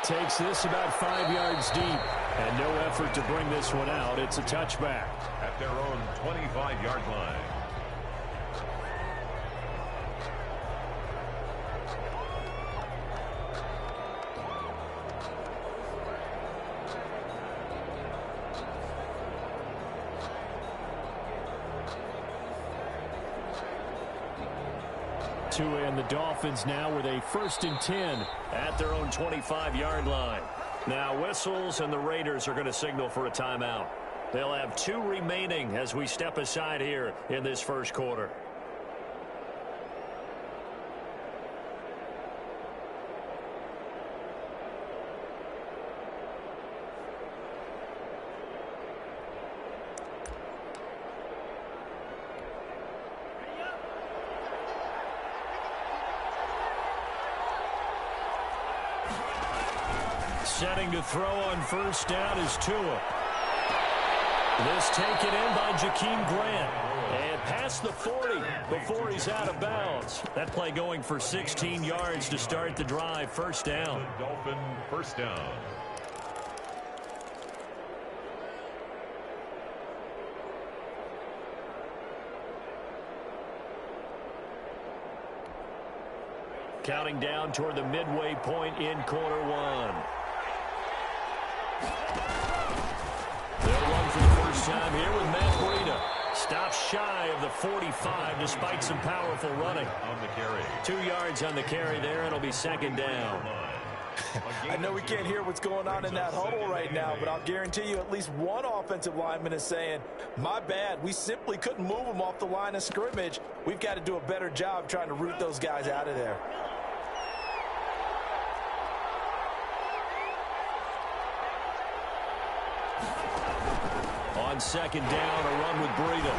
Takes this about 5 yards deep. And no effort to bring this one out. It's a touchback. At their own 25-yard line. Tua and the Dolphins now with a 1st and 10 at their own 25-yard line. Now whistles and the Raiders are going to signal for a timeout. They'll have 2 remaining as we step aside here in this first quarter. Setting to throw on 1st down is Tua. This taken in by Jakeem Grant. And past the 40 before he's out of bounds. That play going for 16 yards to start the drive. 1st down. Dolphin 1st down. Counting down toward the midway point in quarter 1. They'll run for the first time here with Matt Breida. Stops shy of the 45 despite some powerful running. On the carry. 2 yards on the carry there. It'll be 2nd down. I know we can't hear what's going on in that huddle right now, but I'll guarantee you at least one offensive lineman is saying, my bad, we simply couldn't move them off the line of scrimmage. We've got to do a better job trying to root those guys out of there. On 2nd down, a run with Breida.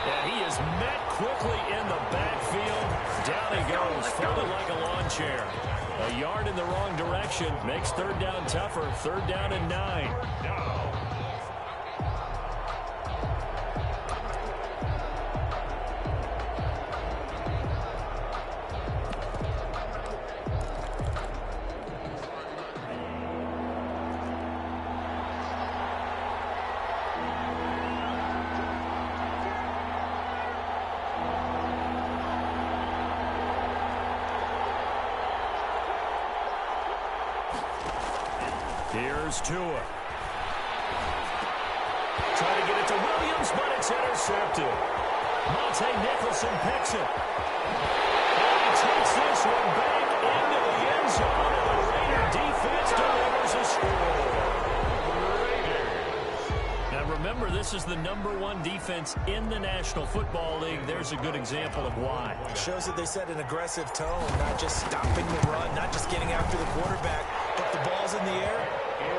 And he is met quickly in the backfield. Down he goes, folded like a lawn chair. A yard in the wrong direction makes 3rd down tougher. 3rd down and 9. Here's Tua. Trying to get it to Williams, but it's intercepted. Monte Nicholson picks it. And he takes this one back into the end zone, and the Raider defense delivers a score. Now remember, this is the #1 defense in the National Football League. There's a good example of why. Shows that they set an aggressive tone, not just stopping the run, not just getting after the quarterback, but the ball's in the air.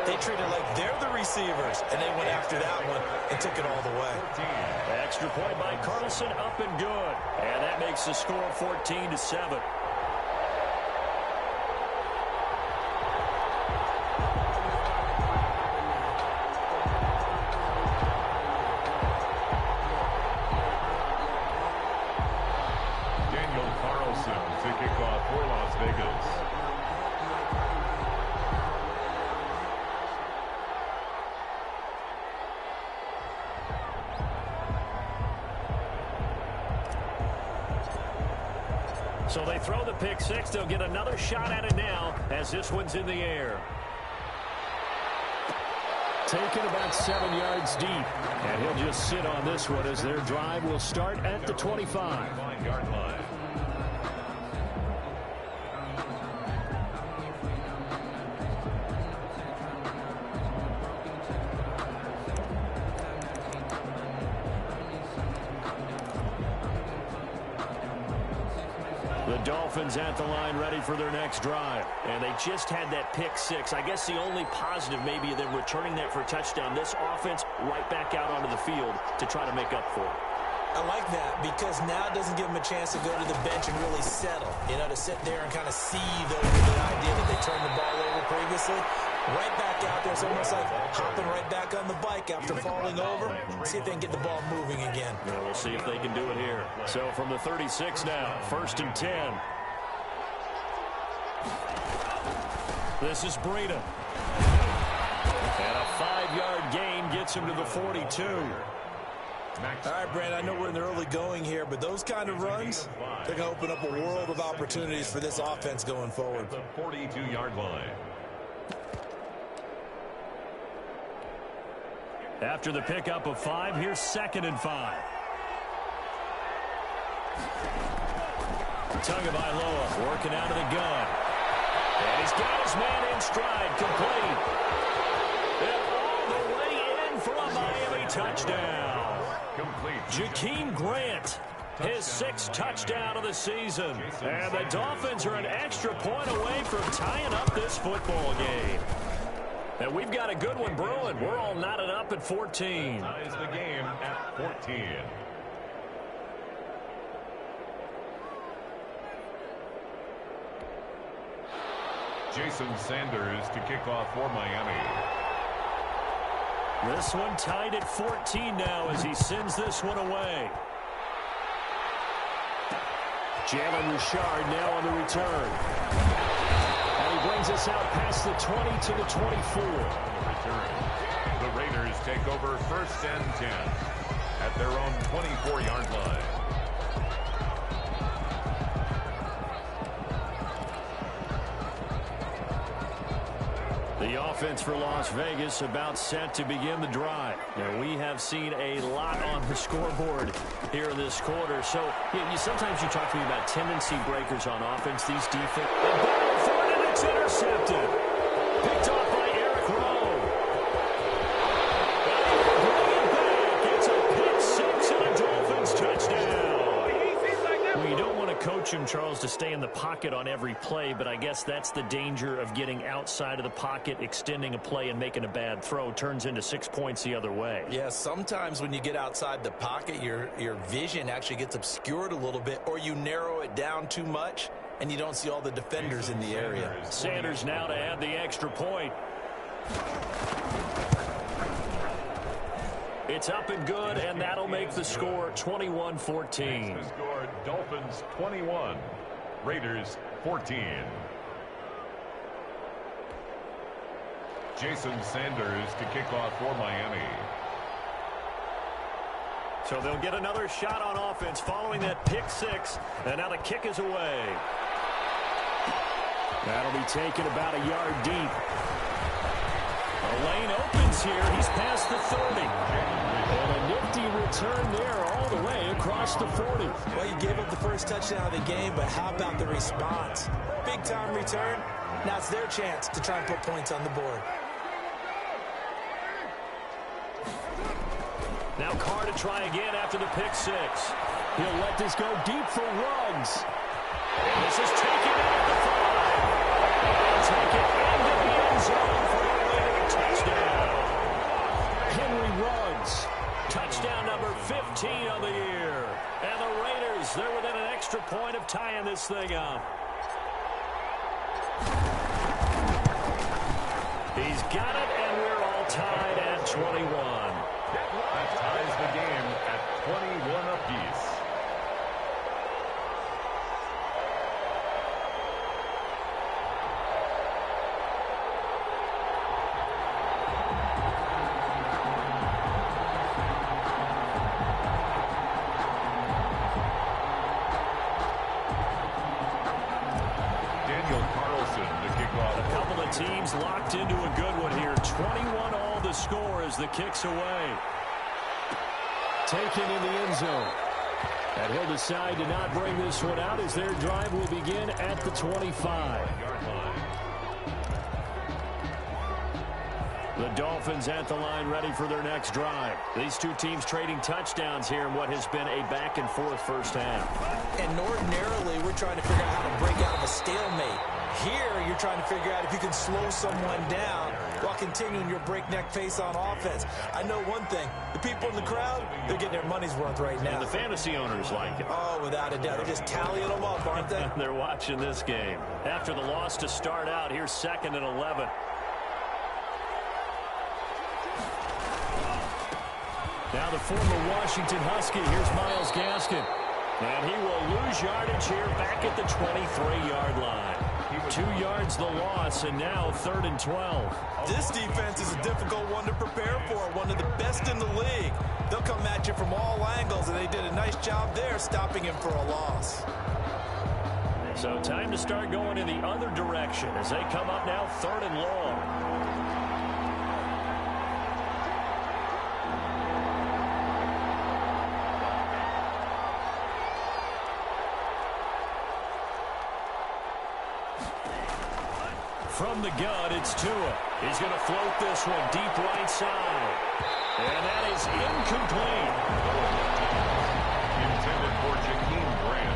They treat it like they're the receivers, and they went after that one and took it all the way. Extra point by Carlson, up and good. And that makes the score 14-7. Daniel Carlson to kick off for Las Vegas. So they throw the pick six. They'll get another shot at it now as this one's in the air. Taken about 7 yards deep. And he'll just sit on this one as their drive will start at the 25. 5-yard line. The Dolphins at the line ready for their next drive. And they just had that pick six. I guess the only positive maybe of them returning that for a touchdown. This offense right back out onto the field to try to make up for it. I like that because now it doesn't give them a chance to go to the bench and really settle. You know, to sit there and kind of seethe over the idea that they turned the ball over previously. Right back out there. It's almost like hopping right back on the bike after falling over. See if they can get the ball moving again. Yeah, we'll see if they can do it here. So from the 36 now, 1st and 10. This is Breida. And a 5-yard gain gets him to the 42. All right, Brand, I know we're in the early going here, but those kind of runs, they're going to open up a world of opportunities for this offense going forward. At the 42-yard line. After the pickup of 5, here's 2nd and 5. Tagovailoa working out of the gun. And he's got his man in stride, complete. And all the way in for a Miami touchdown. Complete. Jakeem Grant, his 6th touchdown of the season. And the Dolphins are an extra point away from tying up this football game. And we've got a good one brewing. We're all knotted up at 14. Ties the game at 14. Jason Sanders to kick off for Miami. This one tied at 14 now as he sends this one away. Jalen Richard now on the return. And he brings us out past the 20 to the 24. Return. The Raiders take over 1st and 10 at their own 24-yard line. The offense for Las Vegas about set to begin the drive. Now, we have seen a lot on the scoreboard here in this quarter. So, sometimes you talk to me about tendency breakers on offense. These defense. The ball for it, and it's intercepted. Picked off by Eric Rowe. Bring it back. It's a pick 6 and a Dolphins touchdown. Well, you don't want to coach him, Charles, to stay in the pocket on every play, but I guess that's the danger of getting outside of the pocket, extending a play, and making a bad throw. Turns into 6 points the other way. Yeah, sometimes when you get outside the pocket, your vision actually gets obscured a little bit, or you narrow it down too much, and you don't see all the defenders in the area. Sanders now to add the extra point. It's up and good, and that'll make the score 21-14. The score, Dolphins 21, Raiders 14. Jason Sanders to kick off for Miami. So they'll get another shot on offense following that pick 6, and now the kick is away. That'll be taken about a yard deep. The lane opens here. He's past the 30. And a nifty return there all the way across the 40. Well, you gave up the first touchdown of the game, but how about the response? Big-time return. Now it's their chance to try and put points on the board. Now Carr to try again after the pick 6. He'll let this go deep for Ruggs. And this is taken at the 5. And taken into the end zone for a winning touchdown. Henry Ruggs, touchdown number 15 of the year. And the Raiders, they're within an extra point of tying this thing up. He's got it, and we're all tied at 21. That ties the game at 21 apiece. Teams locked into a good one here. 21 all the score as the kick's away. Taken in the end zone. And he'll decide to not bring this one out as their drive will begin at the 25. The Dolphins at the line ready for their next drive. These two teams trading touchdowns here in what has been a back-and-forth first half. And ordinarily, we're trying to figure out how to break out of a stalemate. Here, you're trying to figure out if you can slow someone down while continuing your breakneck pace on offense. I know one thing. The people in the crowd, they're getting their money's worth right now. And the fantasy owners like it. Oh, without a doubt. They're just tallying them up, aren't they? They're watching this game. After the loss to start out, here's 2nd and 11. Now the former Washington Husky, here's Myles Gaskin. And he will lose yardage here back at the 23-yard line. 2 yards the loss, and now 3rd and 12. This defense is a difficult one to prepare for, one of the best in the league. They'll come at you from all angles, and they did a nice job there stopping him for a loss. So time to start going in the other direction as they come up now 3rd and long. From the gun, it's Tua. He's going to float this one deep right side. And that is incomplete. Intended for Jakeem Grant.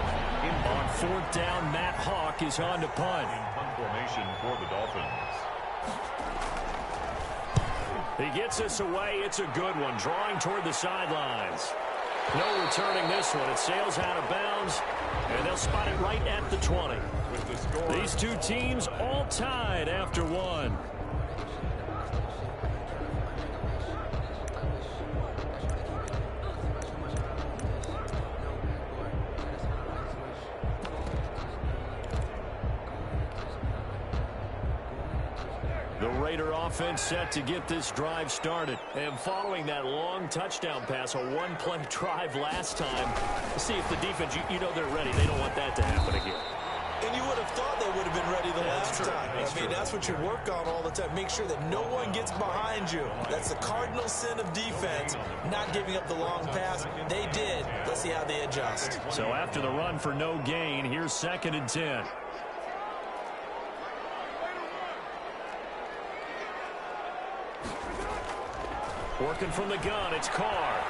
On 4th down, Matt Hawk is on to punt. Punt formation for the Dolphins. He gets this away. It's a good one, drawing toward the sidelines. No returning this one. It sails out of bounds, and they'll spot it right at the 20. With the score, These two teams all tied after one. The Raider offense set to get this drive started. And following that long touchdown pass, a one-play drive last time, see if the defense, you know they're ready. They don't want that to happen again. And you would have thought they would have been ready the last time. That's true. That's what you work on all the time. Make sure that no one gets behind you. That's the cardinal sin of defense, not giving up the long pass. They did. Let's see how they adjust. So after the run for no gain, here's 2nd and 10. Working from the gun, it's Carr.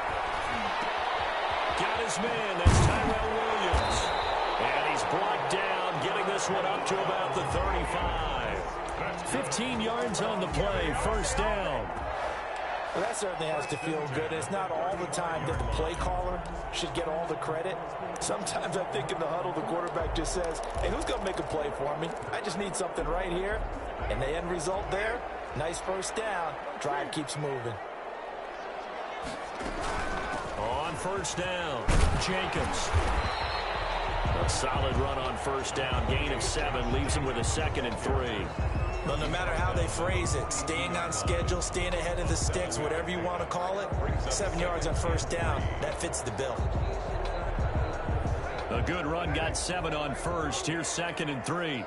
Got his man, that's Tyrell Williams. And he's blocked down, getting this one up to about the 35. 15 yards on the play, 1st down. Well, that certainly has to feel good. It's not all the time that the play caller should get all the credit. Sometimes I think in the huddle, the quarterback just says, hey, who's going to make a play for me? I just need something right here. And the end result there, nice 1st down. Drive keeps moving. On 1st down, Jacobs. A solid run on 1st down. Gain of 7 leaves him with a 2nd and 3. Well, no matter how they phrase it, staying on schedule, staying ahead of the sticks, whatever you want to call it, 7 yards on 1st down, that fits the bill. A good run, got 7 on 1st. Here's 2nd and 3.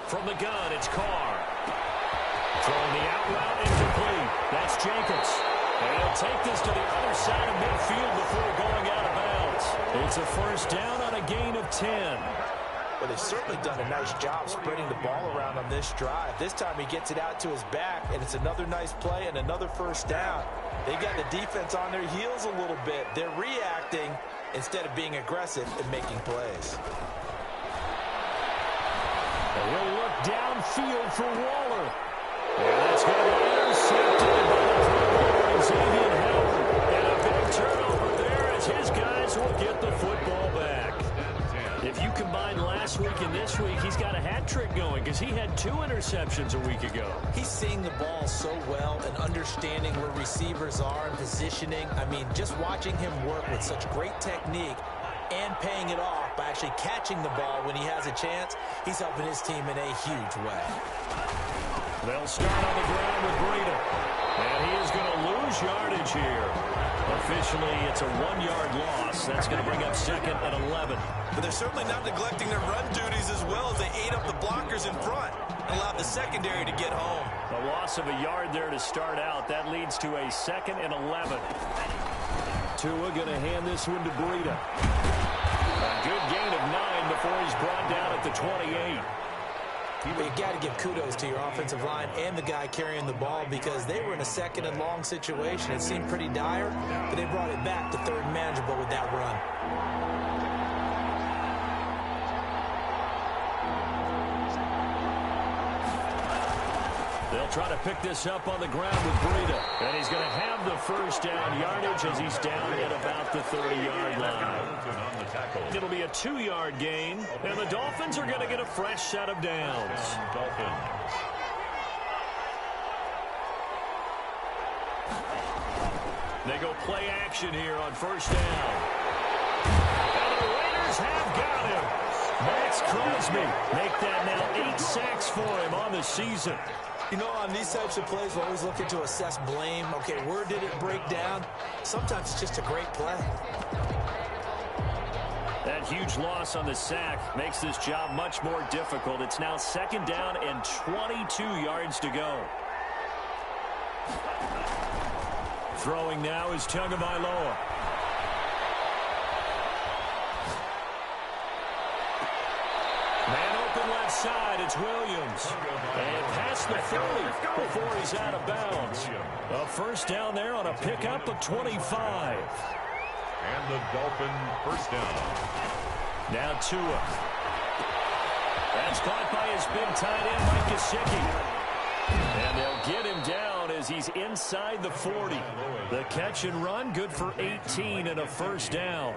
From the gun, it's Carr. Throwing the out route incomplete. That's Jacobs. And he'll take this to the other side of midfield before going out of bounds. It's a 1st down on a gain of 10. Well, they've certainly done a nice job spreading the ball around on this drive. This time he gets it out to his back, and it's another nice play and another 1st down. They've got the defense on their heels a little bit. They're reacting instead of being aggressive and making plays. And we'll look downfield for Waller. And that's going to be intercepted by the football, Xavier Howard. And a big turnover there as his guys will get the football back. If you combine last week and this week, he's got a hat trick going because he had 2 interceptions a week ago. He's seeing the ball so well and understanding where receivers are and positioning. I mean, just watching him work with such great technique and paying it off by actually catching the ball when he has a chance, he's helping his team in a huge way. They'll start on the ground with Breida. And he is going to lose yardage here. Officially, it's a 1-yard loss. That's going to bring up 2nd and 11. But they're certainly not neglecting their run duties as well as they ate up the blockers in front and allowed the secondary to get home. A loss of a yard there to start out. That leads to a 2nd and 11. Tua going to hand this one to Breida. A good gain of 9 before he's brought down at the 28. You got to give kudos to your offensive line and the guy carrying the ball because they were in a 2nd and long situation. It seemed pretty dire, but they brought it back to 3rd and manageable with that run. They'll try to pick this up on the ground with Breida. And he's going to have the 1st down yardage as he's down at about the 30-yard line. It'll be a 2-yard gain, and the Dolphins are going to get a fresh set of downs. They go play action. action here on first down. And the Raiders have got him. Max Crosby make that now 8 sacks for him on the season. You know, on these types of plays, we're always looking to assess blame. Okay, where did it break down? Sometimes it's just a great play. That huge loss on the sack makes this job much more difficult. It's now second down and 22 yards to go. Throwing now is Tagovailoa. Man open left side, it's Williams. And past the 30 before he's out of bounds. A first down there on a pickup of 25. And the Dolphin first down. Now Tua. That's caught by his big tight end, Mike Gesicki. And they'll get him down as he's inside the 40. The catch and run, good for 18 and a first down.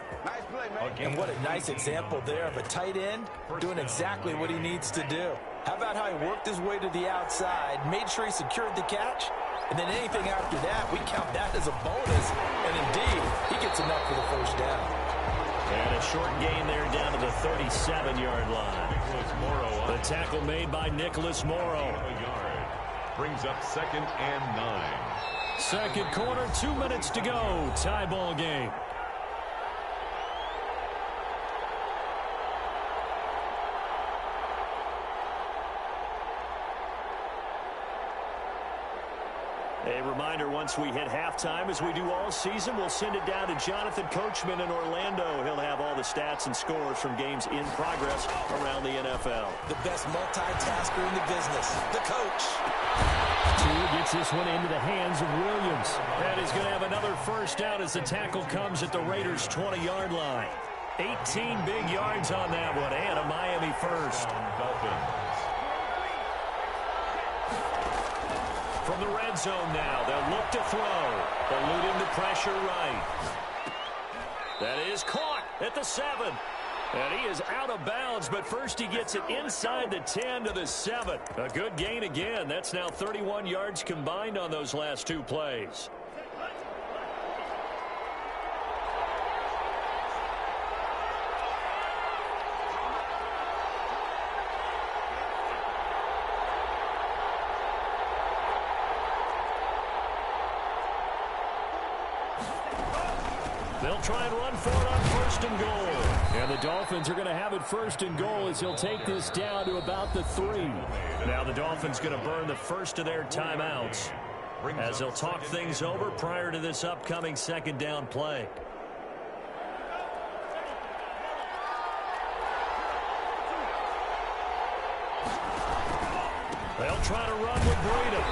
And what a nice example there of a tight end doing exactly what he needs to do. How about how he worked his way to the outside, made sure he secured the catch, and then anything after that, we count that as a bonus. And indeed, he gets enough for the first down. And a short gain there down to the 37-yard line. The tackle made by Nicholas Morrow. Brings up second and 9. Second quarter, 2 minutes to go. Tie ball game. A reminder, once we hit halftime, as we do all season, we'll send it down to Jonathan Coachman in Orlando. He'll have all the stats and scores from games in progress around the NFL. The best multitasker in the business, the coach. Tua gets this one into the hands of Williams. And he's going to have another first down as the tackle comes at the Raiders' 20-yard line. 18 big yards on that one, and a Miami first. From the red zone now, they'll look to throw. Eluding the pressure right. That is caught at the 7. And he is out of bounds, but first he gets it inside the 10 to the 7. A good gain again. That's now 31 yards combined on those last 2 plays. They'll try and run for it on first and goal. And the Dolphins are going to have it first and goal as he'll take this down to about the 3. Now the Dolphins going to burn the first of their timeouts as they'll talk things over prior to this upcoming second down play. They'll try to run with Breida.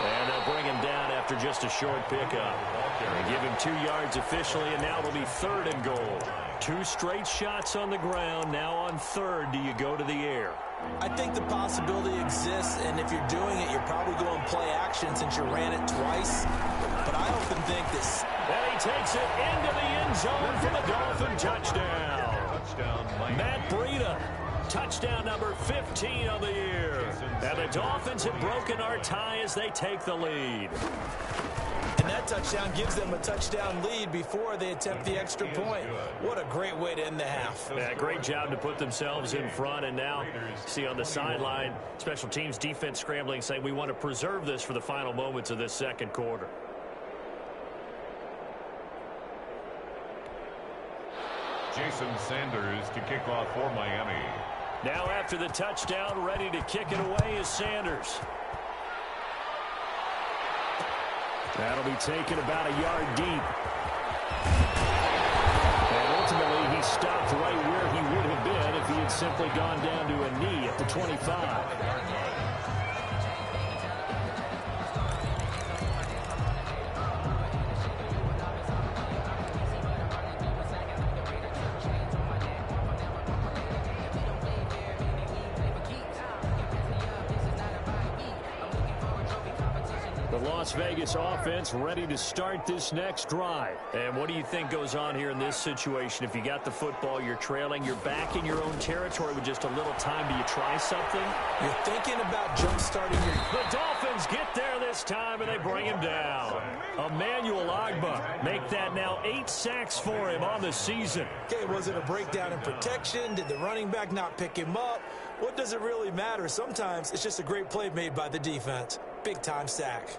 And they'll bring him down after just a short pickup. They give him 2 yards officially, and now it'll be third and goal. 2 straight shots on the ground. Now on third, do you go to the air? I think the possibility exists, and if you're doing it, you're probably going play action since you ran it twice. But I often think this. And he takes it into the end zone for the Dolphin touchdown. Matt Breida. Touchdown number 15 of the year. And the Dolphins have broken our tie as they take the lead. And that touchdown gives them a touchdown lead before they attempt the extra point. What a great way to end the half. Yeah, great job to put themselves in front. And now, see on the sideline, special teams defense scrambling, saying we want to preserve this for the final moments of this second quarter. Jason Sanders to kick off for Miami. Now after the touchdown, ready to kick it away is Sanders. That'll be taken about a yard deep. And ultimately, he stopped right where he would have been if he had simply gone down to a knee at the 25. Las Vegas offense ready to start this next drive. And what do you think goes on here in this situation? If you got the football, you're trailing, you're back in your own territory with just a little time. Do you try something? You're thinking about jump-starting your... The Dolphins get there this time, and they bring him down. Emmanuel Ogbah make that now 8 sacks for him on the season. Okay, was it a breakdown in protection? Did the running back not pick him up? What does it really matter? Sometimes it's just a great play made by the defense. Big-time sack.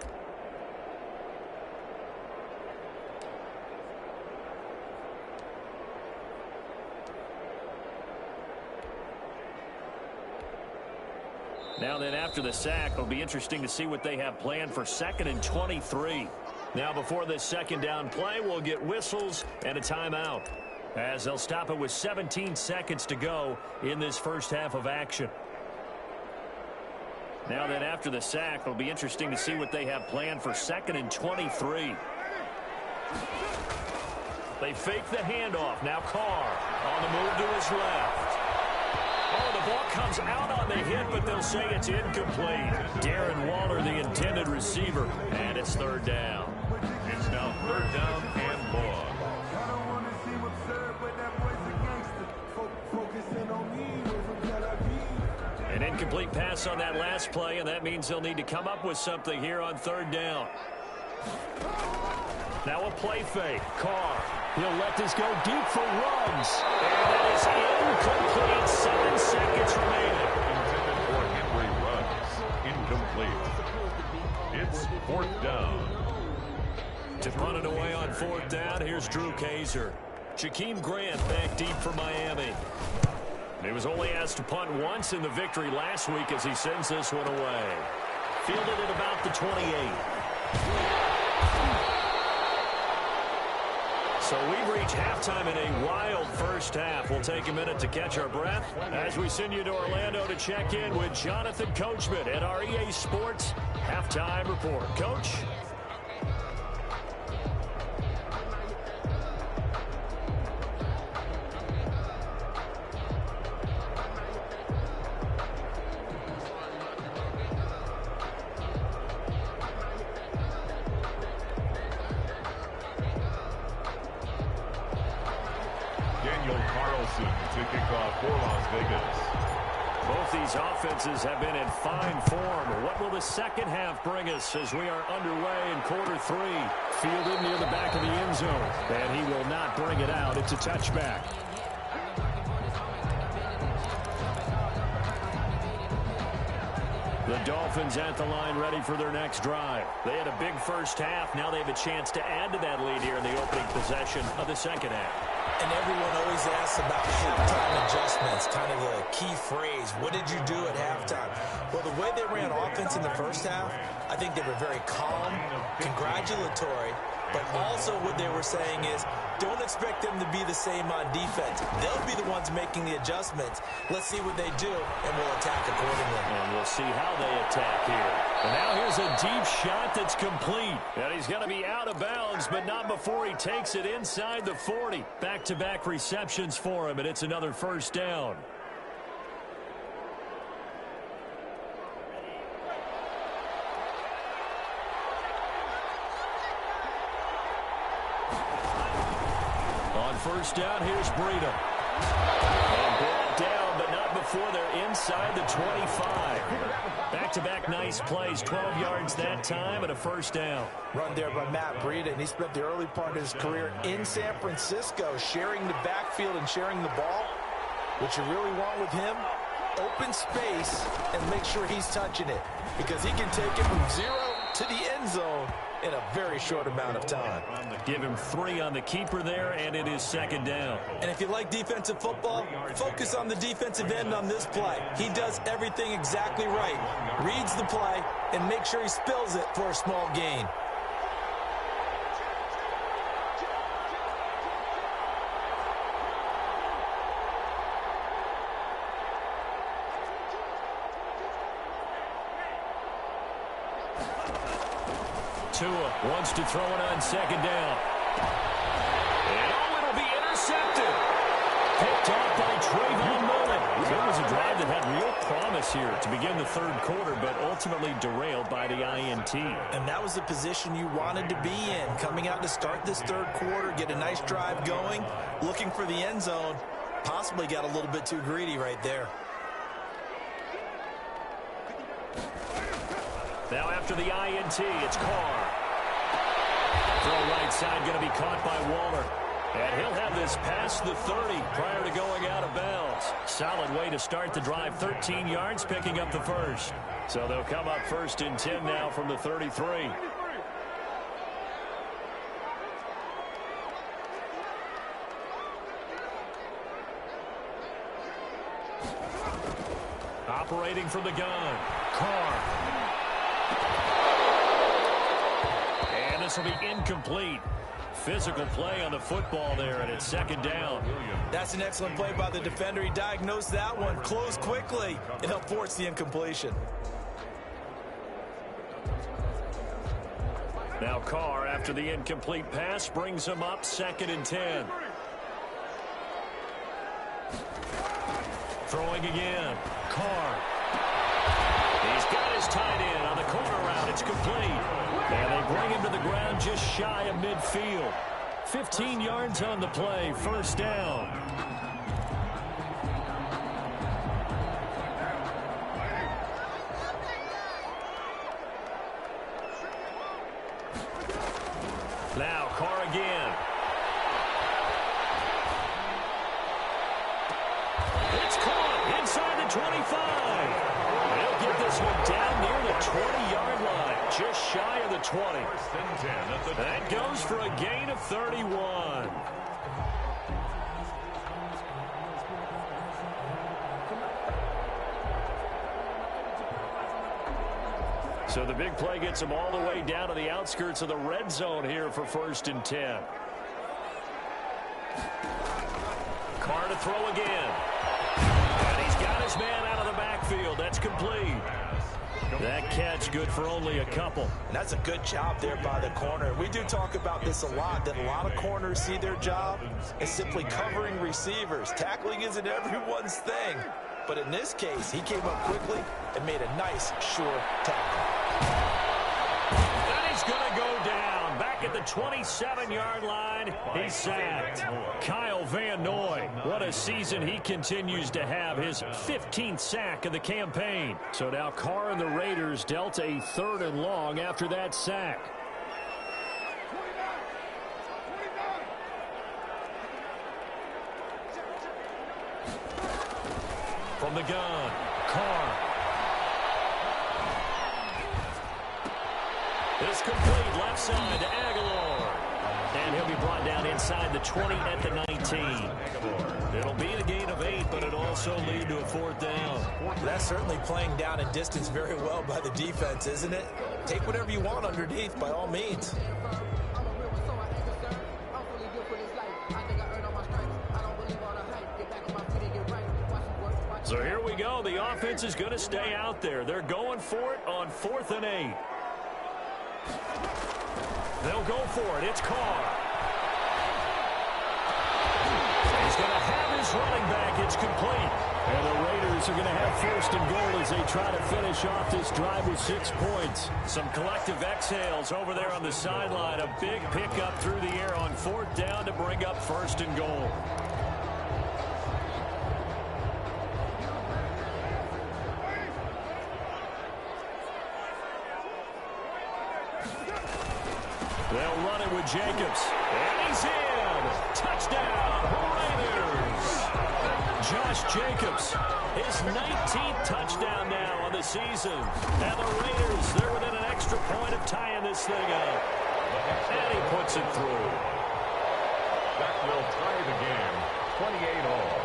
Now then, after the sack, it'll be interesting to see what they have planned for 2nd and 23. Now, before this second down play, we'll get whistles and a timeout, as they'll stop it with 17 seconds to go in this first half of action. Now then, after the sack, it'll be interesting to see what they have planned for 2nd and 23. They fake the handoff. Now Carr on the move to his left. Oh, the ball comes out on the hit, but they'll say it's incomplete. Darren Waller, the intended receiver, and it's 3rd down. It's now 3rd down and long. An incomplete pass on that last play, and that means they'll need to come up with something here on 3rd down. Now a play fake. Carr. He'll let this go deep for runs. And that is incomplete. 7 seconds remaining. Intended for Henry Ruggs. Incomplete. It's 4th down. To punt it away on 4th down, here's Drew Kaiser. Jakeem Grant back deep for Miami. He was only asked to punt once in the victory last week as he sends this one away. Fielded at about the 28. So we've reached halftime in a wild first half. We'll take a minute to catch our breath as we send you to Orlando to check in with Jonathan Coachman at our EA Sports Halftime Report. Coach? To kick off for Las Vegas. Both these offenses have been in fine form. What will the second half bring us as we are underway in quarter 3? Fielded near the back of the end zone. And he will not bring it out. It's a touchback. The Dolphins at the line ready for their next drive. They had a big first half. Now they have a chance to add to that lead here in the opening possession of the second half. And everyone always asks about halftime adjustments, kind of the key phrase. What did you do at halftime? Well, the way they ran offense in the first half, I think they were very calm, congratulatory, but also what they were saying is don't expect them to be the same on defense. They'll be the ones making the adjustments. Let's see what they do, and we'll attack accordingly. And we'll see how they attack here. And now here's a deep shot that's complete. And he's going to be out of bounds, but not before he takes it inside the 40. Back-to-back receptions for him, and it's another first down. On first down, here's Breida. And brought down, but not before they're inside the 25. Back-to-back nice plays, 12 yards that time and a first down. Run there by Matt Breida, and he spent the early part of his career in San Francisco sharing the backfield and sharing the ball. What you really want with him, open space and make sure he's touching it, because he can take it from 0 to the end zone in a very short amount of time. Give him 3 on the keeper there, and it is second down. And if you like defensive football, focus on the defensive end on this play. He does everything exactly right. Reads the play and makes sure he spills it for a small gain. Tua wants to throw it on second down. And it'll be intercepted. Picked off by Trayvon Mullen. So it was a drive that had real promise here to begin the third quarter, but ultimately derailed by the INT. And that was the position you wanted to be in, coming out to start this third quarter, get a nice drive going, looking for the end zone. Possibly got a little bit too greedy right there. Now after the INT, it's Carr. Throw right side going to be caught by Waller. And he'll have this past the 30 prior to going out of bounds. Solid way to start the drive. 13 yards, picking up the first. So they'll come up 1st and 10 now from the 33. Operating from the gun, Carr. And this will be incomplete. Physical play on the football there, and it's 2nd down. That's an excellent play by the defender. He diagnosed that one, closed quickly, and helped force the incompletion. Now Carr, after the incomplete pass, brings him up 2nd and 10. Throwing again, Carr. He's got his tight end on the corner route. It's complete. And they bring him to the ground just shy of midfield. 15 yards on the play, 1st down. Now Carr again. It's caught inside the 25. They'll get this one down near the 20-yard line, just shy of the 20. That goes for a gain of 31. So the big play gets them all the way down to the outskirts of the red zone here for 1st and 10. Carr to throw again. And he's got his man out of the backfield. That's complete. That catch good for only a couple. And that's a good job there by the corner. We do talk about this a lot, that a lot of corners see their job as simply covering receivers. Tackling isn't everyone's thing. But in this case, he came up quickly and made a nice, sure tackle. And he's going to go down. Back at the 27-yard line, he's sacked. Kyle Van Noy, what a season he continues to have. His 15th sack of the campaign. So now Carr and the Raiders dealt a 3rd and long after that sack. From the gun, Carr. It's complete left side to Aguilar. And he'll be brought down inside the 20 at the 19. It'll be a gain of 8, but it'll also lead to a 4th down. That's certainly playing down in distance very well by the defense, isn't it? Take whatever you want underneath, by all means. So here we go. The offense is going to stay out there. They're going for it on 4th and 8. They'll go for it. It's Carr. He's going to have his running back. It's complete. And the Raiders are going to have 1st and goal as they try to finish off this drive with 6 points. Some collective exhales over there on the sideline. A big pickup through the air on 4th down to bring up 1st and goal. They'll run it with Jacobs. And he's in. Touchdown, Raiders. Josh Jacobs, his 19th touchdown now on the season. And the Raiders, they're within an extra point of tying this thing up. And he puts it through. That will tie the game, 28 all.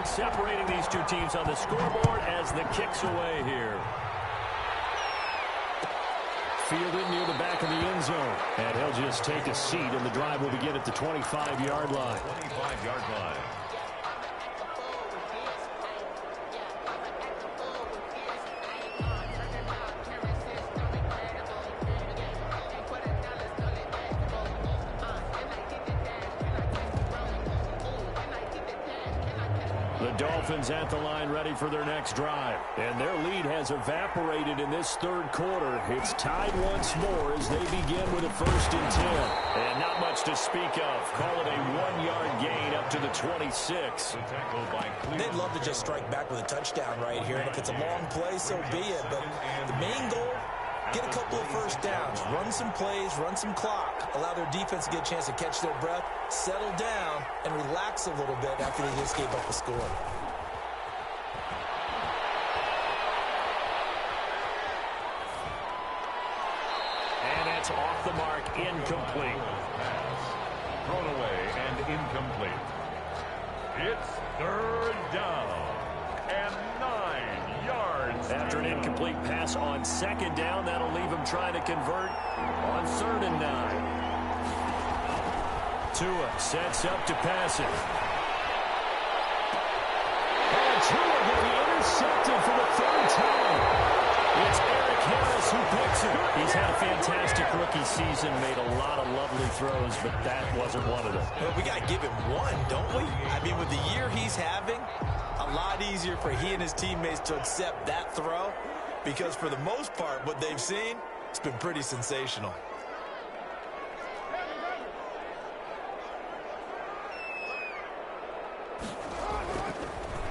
Separating these two teams on the scoreboard as the kick's away here. fielded near the back of the end zone. And he'll just take a seat, and the drive will begin at the 25-yard line. 25-yard line. The Dolphins at the line ready for their next drive. And their lead has evaporated in this third quarter. It's tied once more as they begin with a 1st and 10. And not much to speak of. Call it a 1-yard gain up to the 26. They'd love to just strike back with a touchdown right here. And if it's a long play, so be it. But the main goal, get a couple of first downs, run some plays, run some clock, allow their defense to get a chance to catch their breath, settle down, and relax a little bit after they just gave up a score. And that's off the mark, incomplete. Thrown away and incomplete. It's 3rd down and 9 yards. After an incomplete pass on 2nd down, that'll leave him trying to convert on 3rd and 9. Tua sets up to pass it. And Tua will be intercepted for the 3rd time. It's Eric Harris who picks it. He's had a fantastic rookie season, made a lot of lovely throws, but that wasn't one of them. Well, we got to give him one, don't we? I mean, with the year he's having, a lot easier for he and his teammates to accept that throw, because for the most part, what they've seen, it's been pretty sensational.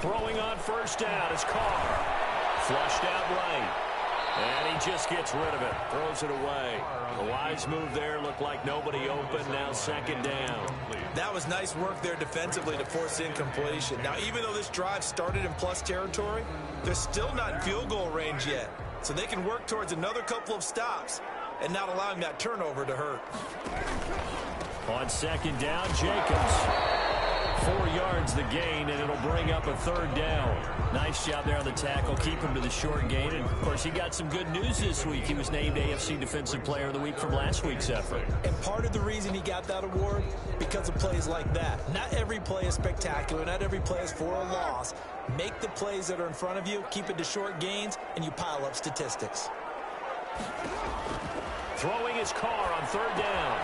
Throwing on 1st down is Carr. Flushed out right. And he just gets rid of it. Throws it away. A wise move there. Looked like nobody open. Now 2nd down. That was nice work there defensively to force incompletion. Now, even though this drive started in plus territory, they're still not in field goal range yet. So they can work towards another couple of stops and not allowing that turnover to hurt. On 2nd down, Jacobs. 4 yards the gain, and it'll bring up a 3rd down. Nice job there on the tackle. Keep him to the short gain. And, of course, he got some good news this week. He was named AFC Defensive Player of the Week from last week's effort. And part of the reason he got that award, because of plays like that. Not every play is spectacular. Not every play is for a loss. Make the plays that are in front of you, keep it to short gains, and you pile up statistics. Throwing his Carr on 3rd down.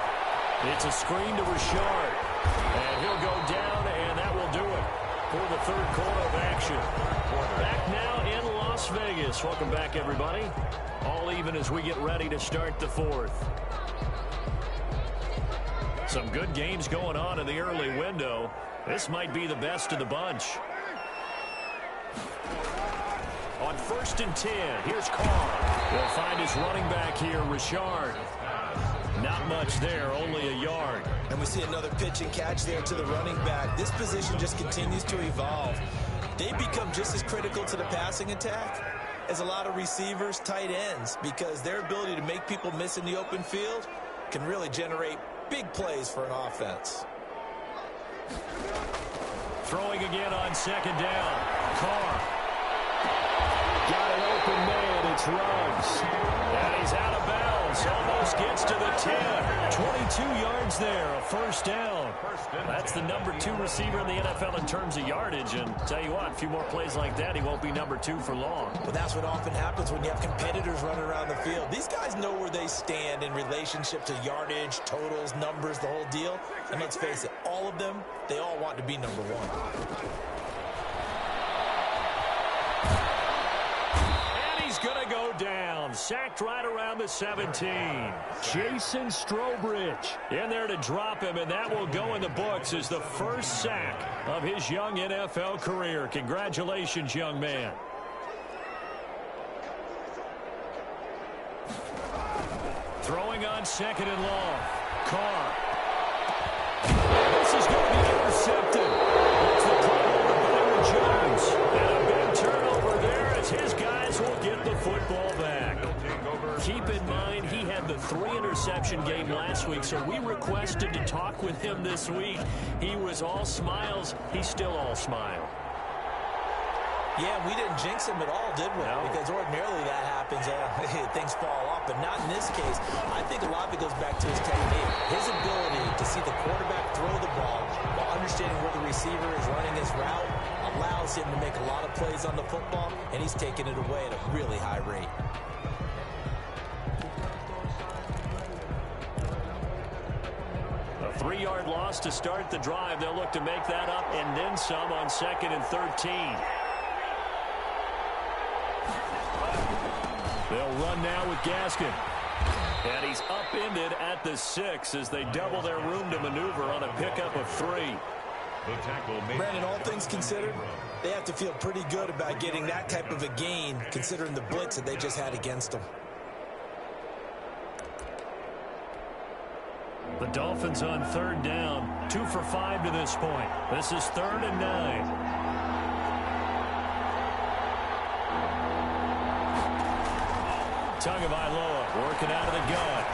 It's a screen to Richard. And he'll go down, and that will do it for the 3rd quarter of action. Back now in Las Vegas. Welcome back, everybody. All even as we get ready to start the 4th. Some good games going on in the early window. This might be the best of the bunch. On 1st and 10, here's Carr. He'll find his running back here, Richard. Not much there, only a yard. And we see another pitch and catch there to the running back. This position just continues to evolve. They become just as critical to the passing attack as a lot of receivers, tight ends, because their ability to make people miss in the open field can really generate big plays for an offense. Throwing again on 2nd down. Carr. Got an open man. It's Ruggs. And he's out of bounds. Almost gets to the 10. 22 yards there. A 1st down. That's the number 2 receiver in the NFL in terms of yardage. And tell you what, a few more plays like that, he won't be number 2 for long. Well, that's what often happens when you have competitors running around the field. These guys know where they stand in relationship to yardage, totals, numbers, the whole deal. And let's face it, all of them, they all want to be number 1. Going to go down. Sacked right around the 17. Jason Strobridge in there to drop him, and that will go in the books as the first sack of his young NFL career. Congratulations, young man. Throwing on 2nd and long. Carr. This is going to be intercepted. It's the call over Jones. And a big turnover there as his guys will get the football back. Keep in mind, he had the 3-interception game last week, so we requested to talk with him this week. He was all smiles. He's still all smile. Yeah, we didn't jinx him at all, did we? No. Because ordinarily that happens. Dolphins, things fall off, but not in this case. I think a lot of it goes back to his technique. His ability to see the quarterback throw the ball while understanding where the receiver is running his route allows him to make a lot of plays on the football, and he's taking it away at a really high rate. A 3-yard loss to start the drive. They'll look to make that up and then some on 2nd and 13. They'll run now with Gaskin. And he's upended at the 6 as they double their room to maneuver on a pickup of 3. Brandon, all things considered, they have to feel pretty good about getting that type of a gain considering the blitz that they just had against them. The Dolphins on 3rd down, 2 for 5 to this point. This is 3rd and 9. Tagovailoa working out of the gun.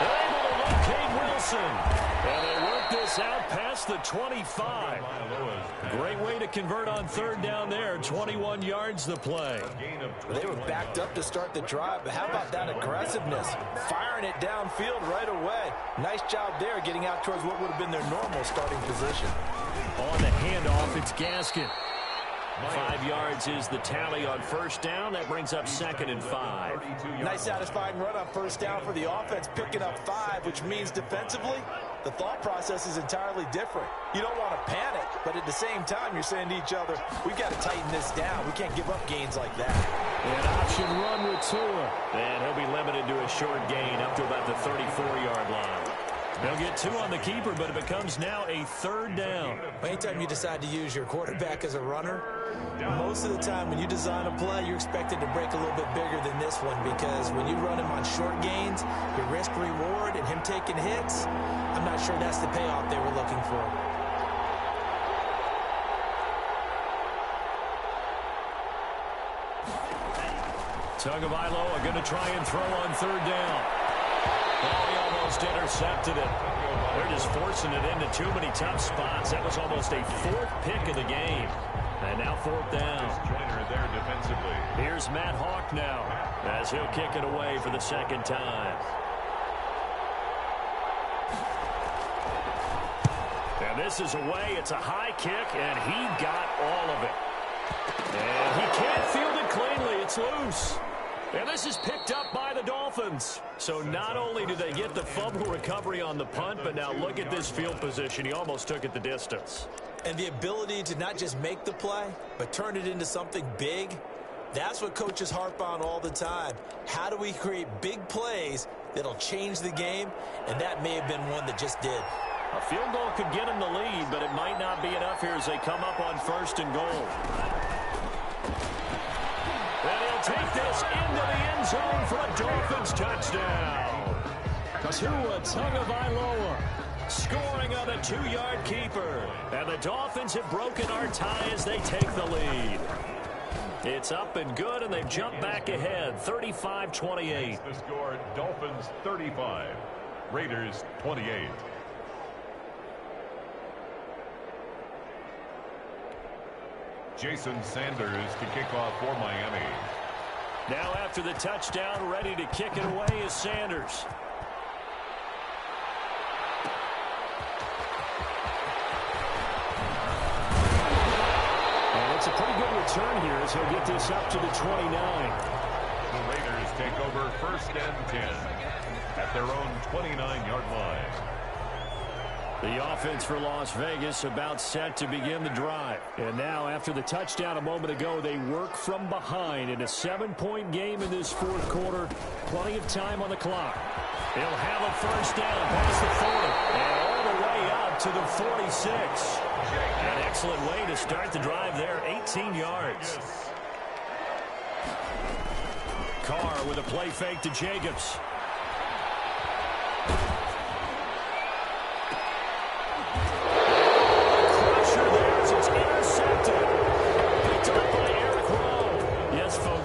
They're able to locate Wilson. And they work this out past the 25. Great way to convert on 3rd down there. 21 yards the play. They were backed up to start the drive, but how about that aggressiveness? Firing it downfield right away. Nice job there getting out towards what would have been their normal starting position. On the handoff, it's Gaskin. 5 yards is the tally on 1st down. That brings up 2nd and 5. Nice satisfying run on 1st down for the offense, picking up 5, which means defensively, the thought process is entirely different. You don't want to panic, but at the same time, you're saying to each other, we've got to tighten this down. We can't give up gains like that. An option run with Tua. And he'll be limited to a short gain up to about the 34-yard line. They'll get 2 on the keeper, but it becomes now a 3rd down. Anytime you decide to use your quarterback as a runner, most of the time when you design a play, you're expected to break a little bit bigger than this one because when you run him on short gains, your risk-reward and him taking hits, I'm not sure that's the payoff they were looking for. Tagovailoa going to try and throw on 3rd down. Oh, he almost intercepted it. They're just forcing it into too many tough spots. That was almost a 4th pick of the game. And now 4th down. There defensively. Here's Matt Hawk now as he'll kick it away for the 2nd time. And this is away. It's a high kick, and he got all of it. And he can't field it cleanly. It's loose. And this is picked up by the Dolphins. So not only do they get the fumble recovery on the punt, but now look at this field position. He almost took it the distance. And the ability to not just make the play, but turn it into something big, that's what coaches harp on all the time. How do we create big plays that'll change the game? And that may have been one that just did. A field goal could get him the lead, but it might not be enough here as they come up on 1st and goal. And he'll take this into the end zone for a Dolphins touchdown. Tua Tagovailoa scoring on a 2-yard keeper. And the Dolphins have broken our tie as they take the lead. It's up and good, and they've jumped back ahead, 35-28. The score, Dolphins 35, Raiders 28. Jason Sanders to kick off for Miami. Now after the touchdown, ready to kick it away is Sanders. And it's a pretty good return here as he'll get this up to the 29. The Raiders take over 1st and 10 at their own 29-yard line. The offense for Las Vegas about set to begin the drive. And now after the touchdown a moment ago, they work from behind in a 7-point game in this 4th quarter. Plenty of time on the clock. They'll have a 1st down past the 40 and all the way up to the 46. An excellent way to start the drive there, 18 yards. Carr with a play fake to Jacobs.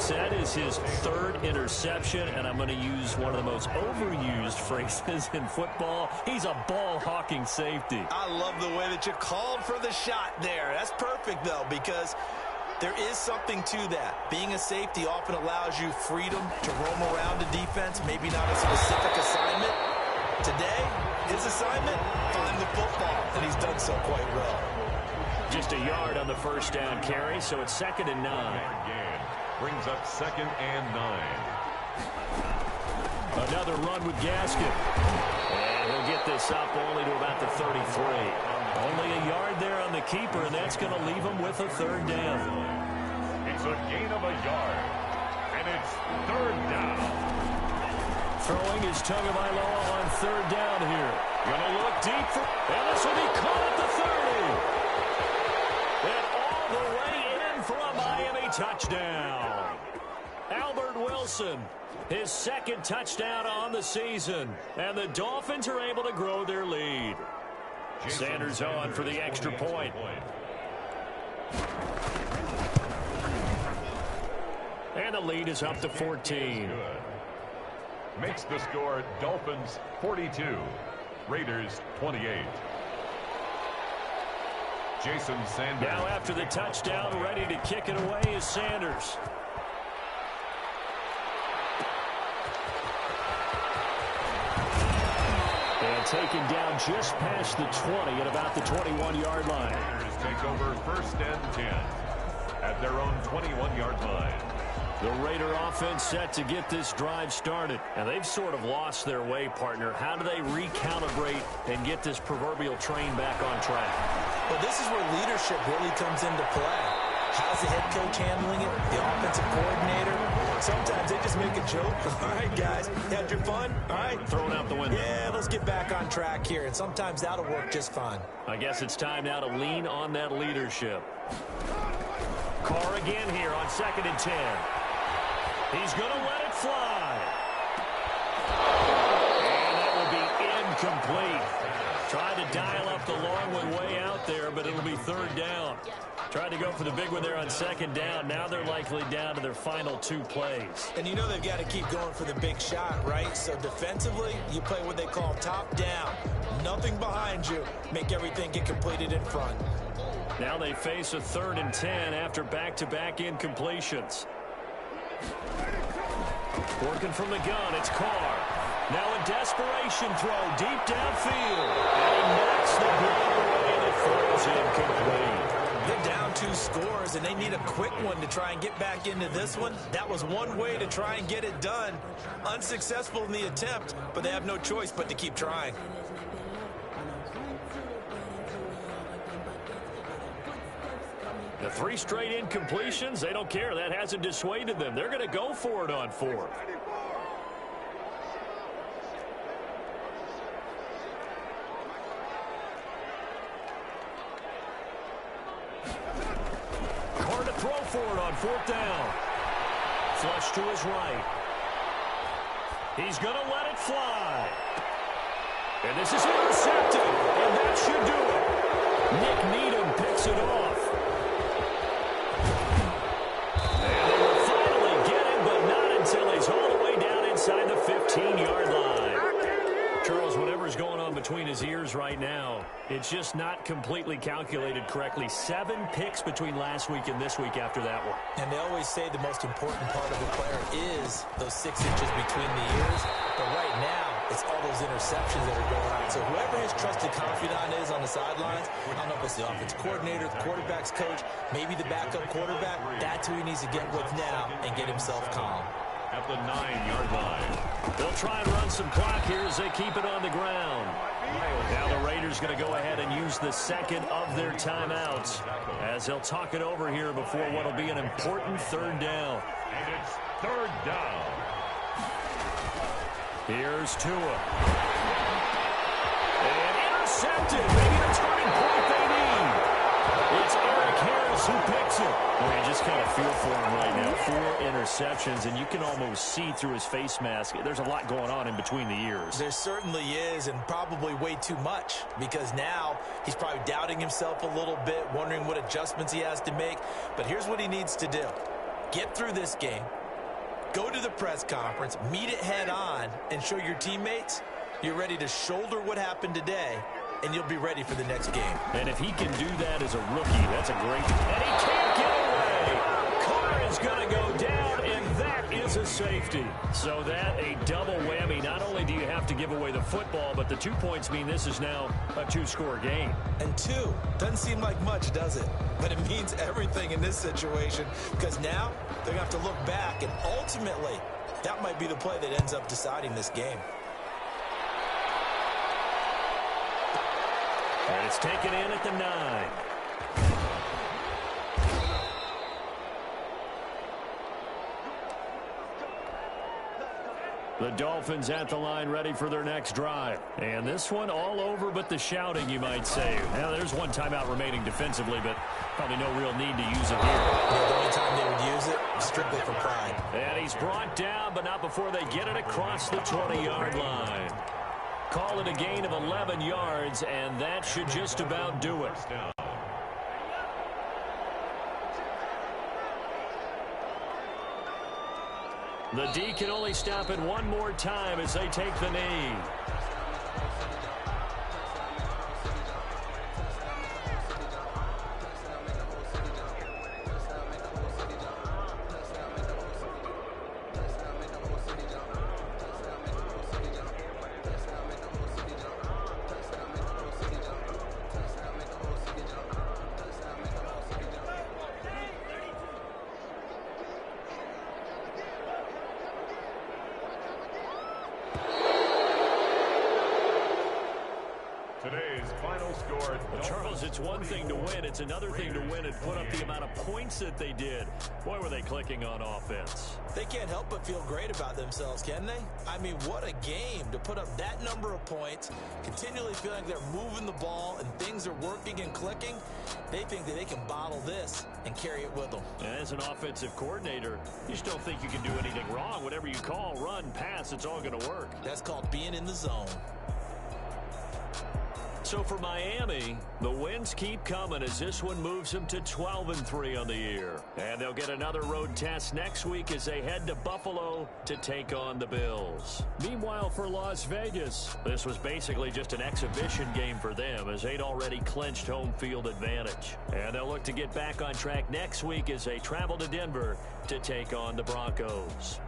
That is his 3rd interception, and I'm going to use one of the most overused phrases in football. He's a ball-hawking safety. I love the way that you called for the shot there. That's perfect, though, because There is something to that. Being a safety often allows you freedom to roam around the defense, maybe not a specific assignment. Today, his assignment, find the football, and he's done so quite well. Just a yard on the first down carry, so it's 2nd and 9. Again, brings up 2nd and 9. Another run with Gaskin. And he'll get this up only to about the 33. Only a yard there on the keeper, and that's going to leave him with a 3rd down. It's a gain of a yard, and it's 3rd down. Throwing is Tagovailoa on 3rd down here. Going to look deep for, and this will be caught at the 30. And all the way in for a Miami touchdown. Albert Wilson, his 2nd touchdown on the season. And the Dolphins are able to grow their lead. Sanders on for the extra point. And the lead is up to 14. Makes the score Dolphins 42, Raiders 28. Jason Sanders. Now after the touchdown, ready to kick it away is Sanders. And taken down just past the 20 at about the 21-yard line. Raiders take over 1st and 10 at their own 21-yard line. The Raider offense set to get this drive started. And they've sort of lost their way, partner. How do they recalibrate and get this proverbial train back on track? Well, this is where leadership really comes into play. How's the head coach handling it? The offensive coordinator? Sometimes they just make a joke. All right, guys, had your fun? All right. Thrown out the window. Yeah, let's get back on track here. And sometimes that'll work just fine. I guess it's time now to lean on that leadership. Carr again here on 2nd and 10. He's going to let it fly. And that will be incomplete. Tried to dial up the long one way out there, but it'll be 3rd down. Tried to go for the big one there on 2nd down. Now they're likely down to their final 2 plays. And you know they've got to keep going for the big shot, right? So defensively, you play what they call top down. Nothing behind you. Make everything get completed in front. Now they face a 3rd and 10 after back-to-back incompletions. Working from the gun, it's Carr. Now a desperation throw deep downfield. And he knocks the ball away and it falls incomplete. They're down 2 scores, and they need a quick one to try and get back into this one. That was one way to try and get it done. Unsuccessful in the attempt, but they have no choice but to keep trying. The 3 straight incompletions, they don't care. That hasn't dissuaded them. They're going to go for it on 4th. Carr to throw for it on 4th down. Flush to his right. He's going to let it fly. And this is intercepted. And that should do it. Nick Needham picks it off. And they will finally get him, but not until he's all the way down inside the 15-yard line. Charles, whatever's going on between his ears right now, it's just not completely calculated correctly. 7 picks between last week and this week after that one. And they always say the most important part of a player is those 6 inches between the ears. But right now, it's all those interceptions that are going on. So whoever his trusted confidant is on the sidelines, I don't know if it's the offensive coordinator, the quarterback's coach, maybe the backup quarterback, that's who he needs to get with now and get himself calm. At the 9-yard line. They'll try and run some clock here as they keep it on the ground. Now the Raiders going to go ahead and use the 2nd of their timeouts as they'll talk it over here before what will be an important 3rd down. And it's 3rd down. Here's Tua. And intercepted. Maybe the turning point they need. It's Eric Harris who picks it. Well, you just kind of feel for him right now. 4 interceptions, and you can almost see through his face mask. There's a lot going on in between the ears. There certainly is, and probably way too much, because now he's probably doubting himself a little bit, wondering what adjustments he has to make. But here's what he needs to do. Get through this game. Go to the press conference, meet it head on, and show your teammates you're ready to shoulder what happened today, and you'll be ready for the next game. And if he can do that as a rookie, that's a great... And he can't get away. is going to go down, and that is a safety. So that a double whammy. Not only do you have to give away the football, but the 2 points mean this is now a two-score game. And two doesn't seem like much, does it? But it means everything in this situation, because now they're going to have to look back, and ultimately that might be the play that ends up deciding this game. And it's taken in at the 9. The Dolphins at the line, ready for their next drive. And this one all over but the shouting, you might say. Now, there's one timeout remaining defensively, but probably no real need to use it here. Yeah, the only time they would use it, strictly for pride. And he's brought down, but not before they get it across the 20-yard line. Call it a gain of 11 yards, and that should just about do it. The D can only stop it one more time as they take the knee. Today's final score. Well, Charles, it's one thing to win. It's another thing to win and put up the amount of points that they did. Boy, were they clicking on offense. They can't help but feel great about themselves, can they? I mean, what a game to put up that number of points, continually feeling they're moving the ball and things are working and clicking. They think that they can bottle this and carry it with them. And as an offensive coordinator, you just don't think you can do anything wrong. Whatever you call, run, pass, it's all going to work. That's called being in the zone. So for Miami, the wins keep coming as this one moves them to 12-3 on the year. And they'll get another road test next week as they head to Buffalo to take on the Bills. Meanwhile, for Las Vegas, this was basically just an exhibition game for them as they'd already clinched home field advantage. And they'll look to get back on track next week as they travel to Denver to take on the Broncos.